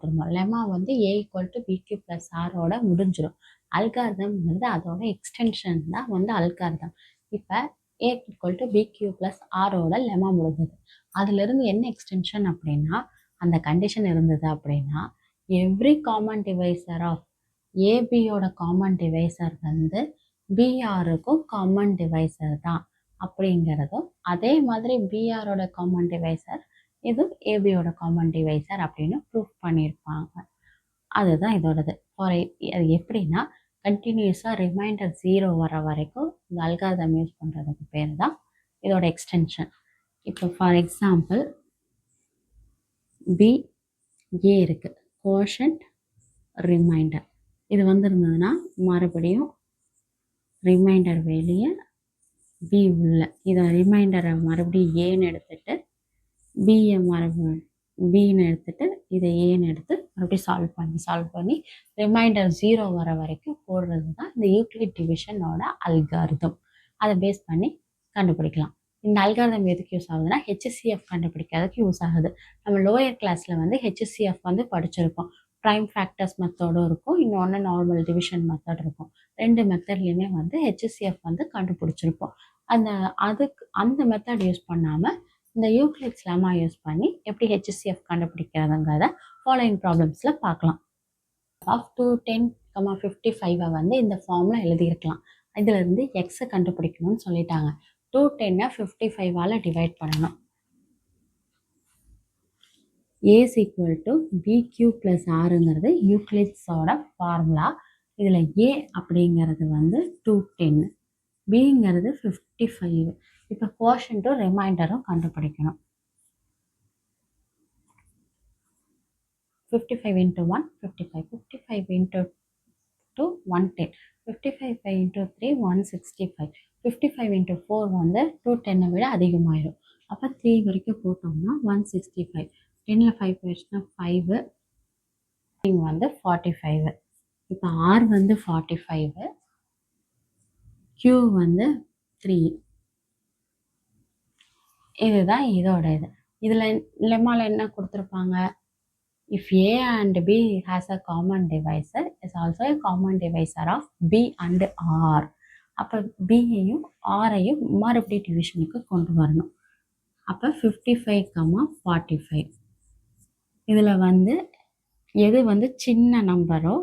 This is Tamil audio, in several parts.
பார்த்துருந்தோம். லெம்மா வந்து A = BQ + Rஓட முடிஞ்சிடும். அல்காரிதம்ங்கிறது அதோட எக்ஸ்டென்ஷன் தான் வந்து அல்காரிதம். இப்போ A = BQ + Rஓட லெம்மா முடிஞ்சது. அதிலிருந்து என்ன எக்ஸ்டென்ஷன் அப்படின்னா, அந்த கண்டிஷன் இருந்தது அப்படின்னா, எவ்ரி காமன் டிவைசர் ஆஃப் ஏபியோட காமன் டிவைசர் வந்து பிஆருக்கும் காமன் டிவைசர் தான் அப்படிங்கிறதும், அதே மாதிரி பிஆரோட காமன் டிவைசர் இது ஏபியோட காமன் டிவைசர் அப்படின்னு ப்ரூஃப் பண்ணியிருப்பாங்க. அதுதான் இதோடது. அது எப்படின்னா, கண்டினியூஸாக ரிமைண்டர் 0 வர வரைக்கும் இந்த அல்காரிதம் யூஸ் பண்ணுறதுக்கு பேர் தான் இதோட எக்ஸ்டென்ஷன். இப்போ ஃபார் எக்ஸாம்பிள் BA இருக்குது, கோஷன்ட் ரிமைண்டர். இது இருந்ததுன்னா மறுபடியும் ரிமைண்டர் வெளியே B உள்ள, இதை ரிமைண்டரை மறுபடியும் ஏன்னு எடுத்துட்டு பியை மறுபடியும் பின்னு எடுத்துட்டு இதை ஏன்னு எடுத்து மறுபடியும் சால்வ் பண்ணி ரிமைண்டர் 0 வர வரைக்கும் போடுறது தான் இந்த யூக்ளிட் டிவிஷனோட அல்காரிதம். அதை பேஸ் பண்ணி கண்டுபிடிக்கலாம். இந்த அல்காரிதம் எதுக்கு யூஸ் ஆகுதுன்னா, HCF கண்டுபிடிக்கிறதுக்கு யூஸ் ஆகுது. நம்ம லோயர் கிளாஸில் HCF படிச்சிருக்கோம். ப்ரைம் ஃபேக்டர்ஸ் மெத்தடும் இருக்கும், இன்னொன்று நார்மல் டிவிஷன் மெத்தட் இருக்கும். 2 மெத்தட்லையுமே HCF கண்டுபிடிச்சிருப்போம். அந்த மெத்தட் யூஸ் பண்ணாமல் இந்த யூக்ளிட்ஸ் லெம்மா யூஸ் பண்ணி எப்படி HCF கண்டுபிடிக்கிறதுங்கிறத ஃபாலோயிங் ப்ராப்ளம்ஸில் பார்க்கலாம். ஆஃப் 210,55 இந்த ஃபார்மில் எழுதியிருக்கலாம். இதிலிருந்து எக்ஸை கண்டுபிடிக்கணும்னு சொல்லிட்டாங்க. 210 55ஆல் டிவைட் பண்ணணும். A = BQ + Rங்கிறது யூக்ளிட்ஸோட ஃபார்முலா. இதில் A அப்படிங்கிறது 210, Bங்கிறது 55. இப்போ கோஷன்ட்டும் ரிமைண்டரும் கண்டுபிடிக்கணும். 55 × 1 55, 55 × 2 110, 55 × 3 165, 55 × 4 210 விட அதிகமாயிடும். அப்போ 3 வரைக்கும் போட்டோம்னா 165. 10ல் 5 போயிடுச்சுன்னா 5, 45. இப்போ R 45, Q 3. இதுதான் இதோட இது. இதில் லெம்மாவில் என்ன கொடுத்துருப்பாங்க? If A and B has a common divisor, is also a common divisor of B and R. அப்போ Bயையும் Rஐயும் மறுபடியும் டிவிஷனுக்கு கொண்டு வரணும். அப்போ 55, 45. இதில் எது சின்ன நம்பரோ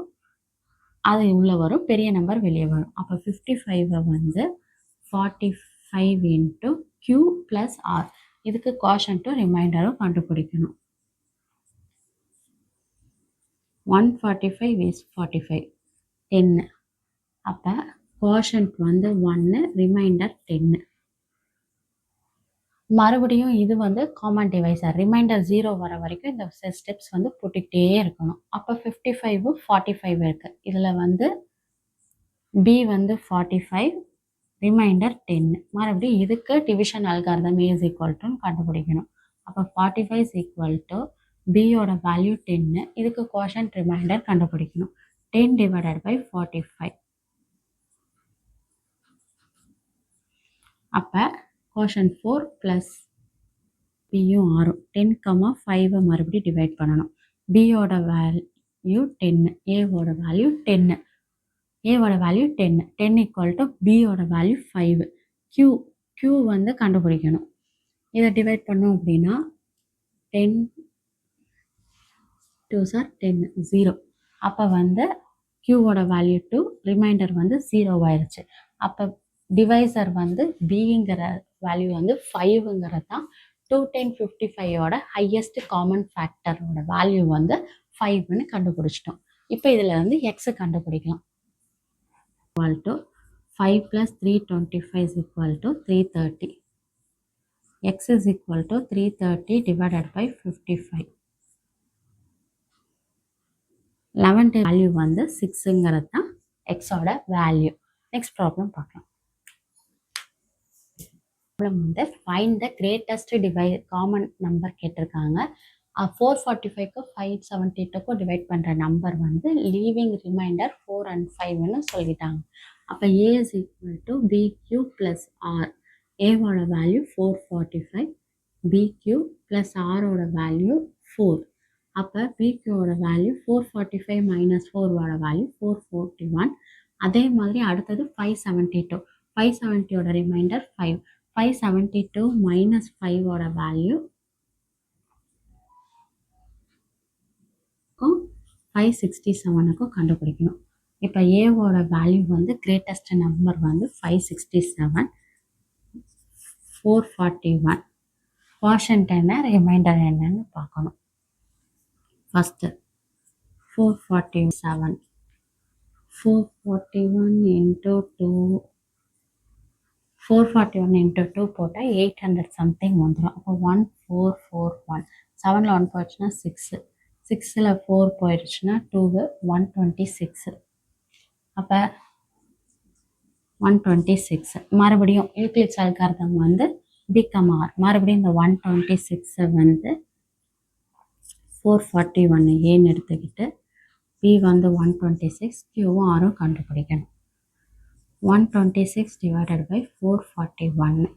அது உள்ளே வரும், பெரிய நம்பர் வெளியே வரும். அப்போ 55 45 × Q + R. இதுக்கு கோஷன்ட்டும் ரிமைண்டரும் கண்டுபிடிக்கணும். 145 is 45, 10. அப்போ கோஷன்ட் 1, ரிமைண்டர் 10. மறுபடியும் இது காமன் டிவைசர். ரிமைண்டர் 0 வர வரைக்கும் இந்த ஸ்டெப்ஸ் போட்டுக்கிட்டே இருக்கணும். அப்போ 55 45 இருக்குது. இதில் B 45, ரிமைண்டர் 10. மறுபடியும் இதுக்கு டிவிஷன் அல்காரிதம் A = கண்டுபிடிக்கணும். அப்போ 45 = Bயோட வேல்யூ 10, இதுக்கு கோஷன்ட் ரிமைண்டர் கண்டுபிடிக்கணும். 10 / 45. அப்போ கோஷன்ட் 4 + Bயும் ஆரும் 10, 5 மறுபடியும் டிவைட் பண்ணணும். Bயோட வேல்யூ 10, Aவோட வேல்யூ 10. Aவோட வேல்யூ 10, 10 = Bயோட வேல்யூ 5. Q கண்டுபிடிக்கணும். இதை டிவைட் பண்ணோம் அப்படின்னா 10 2s are 10, 0. அப்போ Qவோட வேல்யூ 2, ரிமைண்டர் 0 ஆயிடுச்சு. அப்போ டிவைசர் Bங்கிற வேல்யூ 5ங்கிறது தான் 210 ஹையஸ்ட் காமன் ஃபேக்டரோட வேல்யூ 5ன்னு கண்டுபிடிச்சிட்டோம். இப்போ இதில் எக்ஸை கண்டுபிடிக்கலாம். 5 + 325 = 330. X = 330 / 55. 11 வேல்யூ 6ங்கிறது தான் எக்ஸோட வேல்யூ. நெக்ஸ்ட் ப்ராப்ளம் பார்க்கலாம். Problem find the greatest common number கேட்டிருக்காங்க. 445க்கு 572க்கும் டிவைட் பண்ணுற நம்பர் லீவிங் ரிமைண்டர் 4 and 5ன்னு சொல்லிட்டாங்க. அப்போ A = BQ + R. Aவோட வேல்யூ 445, BQ + Rஓட வேல்யூ 4. அப்போ பிக்யூவோட வேல்யூ 445 மைனஸ் 4ஓட வேல்யூ 441. அதே மாதிரி அடுத்தது 572. 570ஓட ரிமைண்டர் 5. 572 மைனஸ் 5ஓட வேல்யூ 567க்கும் கண்டுபிடிக்கணும். இப்போ ஏவோட வேல்யூ வந்து கிரேட்டஸ்ட் நம்பர் வந்து 567, 441. கோஷன்ட் என்ன, ரிமைண்டர் என்னன்னு பார்க்கணும். ஃபஸ்ட்டு 447, 441 இன்ட்டு 2, 441 இன்ட்டு 2 போட்டால் 800 சம்திங் வந்துடும். அப்போ 1441. 7ல் 1 போயிடுச்சுன்னா 6, 6ல் 4 போயிடுச்சுன்னா 2, 126. அப்போ 126. மறுபடியும் யூக்ளிட்ஸ் அல்காரிதம் வந்து பிகமார் மறுபடியும் இந்த 126 வந்து 441 ஏன்னு எடுத்துக்கிட்டு பி வந்து 126, கியூவும் ஆரும் கண்டுபிடிக்கணும். 126 டிவைடட் பை 441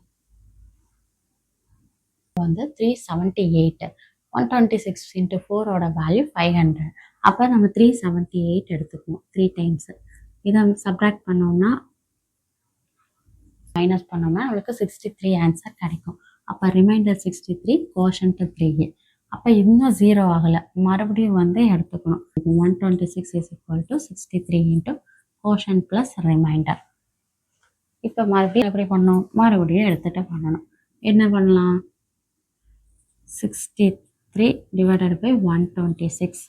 வந்து 378. 126 இன்ட்டு 4ஓட வேல்யூ 500. அப்போ நம்ம 378 எடுத்துக்குவோம் 3 டைம்ஸு. இதை சப்ராக்ட் பண்ணோம்னா மைனஸ் பண்ணோம்னா நம்மளுக்கு 63 ஆன்சர் கிடைக்கும். அப்போ ரிமைண்டர் 63, கோஷன்ட் 3. அப்போ இன்னும் 0 ஆகலை, மறுபடியும் வந்து எடுத்துக்கணும். 126 is equal to 63 into quotient plus reminder. இப்போ மறுபடியும் எப்படி பண்ணணும், மறுபடியும் எடுத்துகிட்டு பண்ணணும். என்ன பண்ணலாம், 63 divided by 126.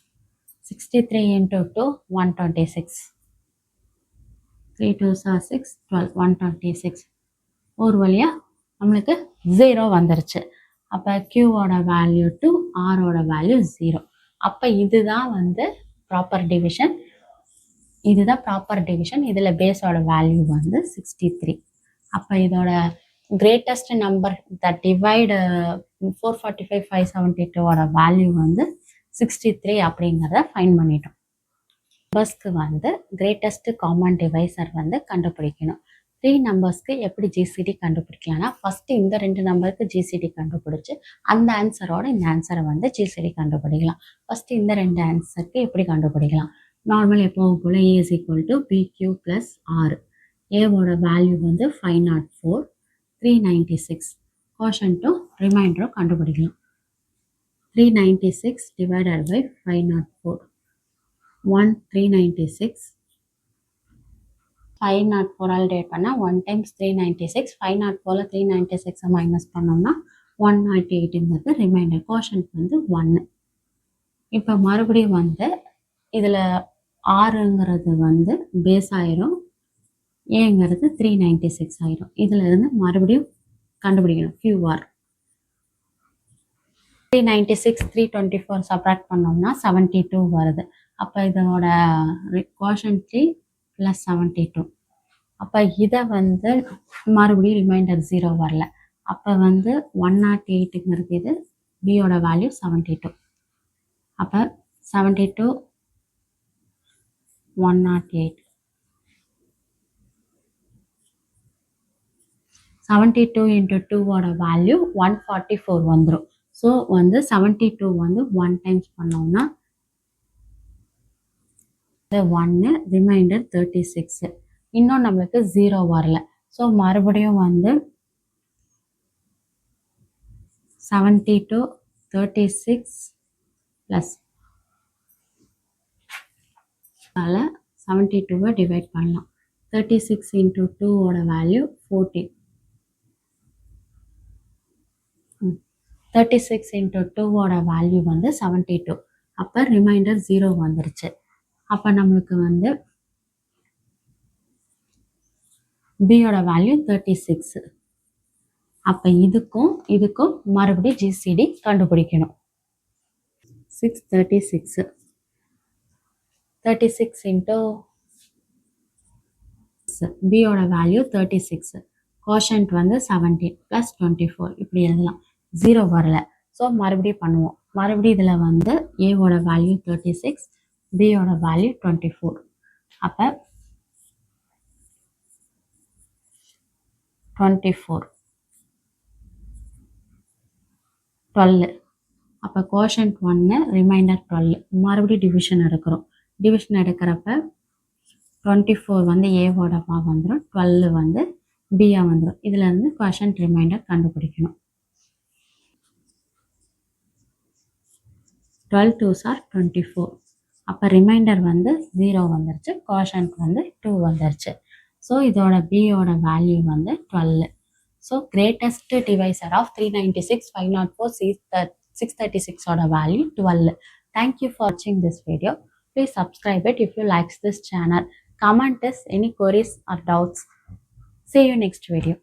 63 into 2, 126. 3 2s are 6, 12, 126. ஒரு வழியாக நம்மளுக்கு 0 வந்துருச்சு. அப்போ கியூவோட வேல்யூ 2, ஆரோட வேல்யூ 0. அப்போ இதுதான் வந்து ப்ராப்பர் டிவிஷன். இதுதான் ப்ராப்பர் டிவிஷன். இதில் பேஸோட வேல்யூ வந்து 63. அப்போ இதோட கிரேட்டஸ்ட் நம்பர் தட் டிவைட் 445, 572ஓட வேல்யூ வந்து 63 அப்படிங்கிறத ஃபைன் பண்ணிட்டோம். நம்பர்ஸ்க்கு வந்து கிரேட்டஸ்ட் காமன் டிவைசர் வந்து கண்டுபிடிக்கணும். 3 நம்பர்ஸ்க்கு எப்படி ஜிசிடி கண்டுபிடிக்கலாம்னா, ஃபஸ்ட்டு இந்த 2 நம்பருக்கு ஜிசிடி கண்டுபிடிச்சி அந்த ஆன்சரோட இந்த ஆன்சரை வந்து ஜிசிடி கண்டுபிடிக்கலாம். ஃபஸ்ட்டு இந்த 2 ஆன்சருக்கு எப்படி கண்டுபிடிக்கலாம், நார்மல் எப்போவும் போல் A is equal to BQ plus R. ஏவோட வேல்யூ வந்து 504, 396. கோஷன்ட்டும் ரிமைண்டரும் கண்டுபிடிக்கலாம். 396 டிவைடட் பை 504, 396. 504 டேட் பண்ணால் 1 டைம்ஸ் 396. 504ல் 396 மைனஸ் பண்ணோம்னா 108ங்கிறது ரிமைண்டர். கோஷன்ட் வந்து 1. இப்போ மறுபடியும் வந்து இதில் ஆறுங்கிறது வந்து பேஸ் ஆயிரும், ஏங்கிறது 396 ஆயிரும். இதில் இருந்து மறுபடியும் கண்டுபிடிக்கணும் கியூஆர். 396, 324 சப்ராக்ட் பண்ணோம்னா 72 வருது. அப்போ இதோட கோஷன்ட் 3 ப்ளஸ் 72. அப்போ இதை வந்து மறுபடியும் ரிமைண்டர் 0 வரல. அப்போ வந்து 108ங்கிறது இது, பியோட வேல்யூ 72. அப்போ 72, 108. 72 இன்ட்டு 2ஓட வேல்யூ 144 வந்துடும். ஸோ வந்து 72 வந்து 1 டைம்ஸ் பண்ணோம்னா 1, ரிமைண்டர் 36. இன்னும் நம்மளுக்கு 0 வரல. ஸோ மறுபடியும் வந்து 72, 36 ப்ளஸ் 72வை டிவைட் பண்ணலாம். 36 இன்ட்டு 2ஓட வேல்யூ 14. 36 இன்ட்டு 2ஓட வேல்யூ வந்து 72. அப்போ ரிமைண்டர் 0 வந்துருச்சு. அப்போ நம்மளுக்கு வந்து பியோட வேல்யூ 36. அப்போ இதுக்கும் மறுபடியும் ஜிசிடி கண்டுபிடிக்கணும். 636. 36 இன்ட்டு பியோட வேல்யூ 36. கோஷன்ட் வந்து 17 ப்ளஸ் 24 இப்படி எழுதலாம். 0 வரல. ஸோ மறுபடியும் பண்ணுவோம். மறுபடியும் இதில் வந்து ஏவோட வேல்யூ 36, பியோட வேல்யூ 24. அப்போ 24, 12. அப்போ கோஷன்ட் 1 ரிமைண்டர் 12 மறுபடியும் டிவிஷன் எடுக்கிறோம். டிவிஷன் எடுக்கிறப்ப 24 வந்து ஏவோட பாகம் வந்துடும், 12 வந்து பியா வந்துடும். இதுலேருந்து கோஷன்ட் ரிமைண்டர் கண்டுபிடிக்கணும். 12 2s are 24. அப்போ ரிமைண்டர் வந்து 0 வந்துருச்சு, கோஷன்ட் வந்து 2 வந்துருச்சு. ஸோ இதோட பியோட வேல்யூ வந்து 12. ஸோ கிரேட்டஸ்ட் டிவைசர் ஆஃப் 396, 504, 636 ஓட value 12. Thank you for watching this video. Please subscribe it if you like this channel. Comment us any queries or doubts. See you next video.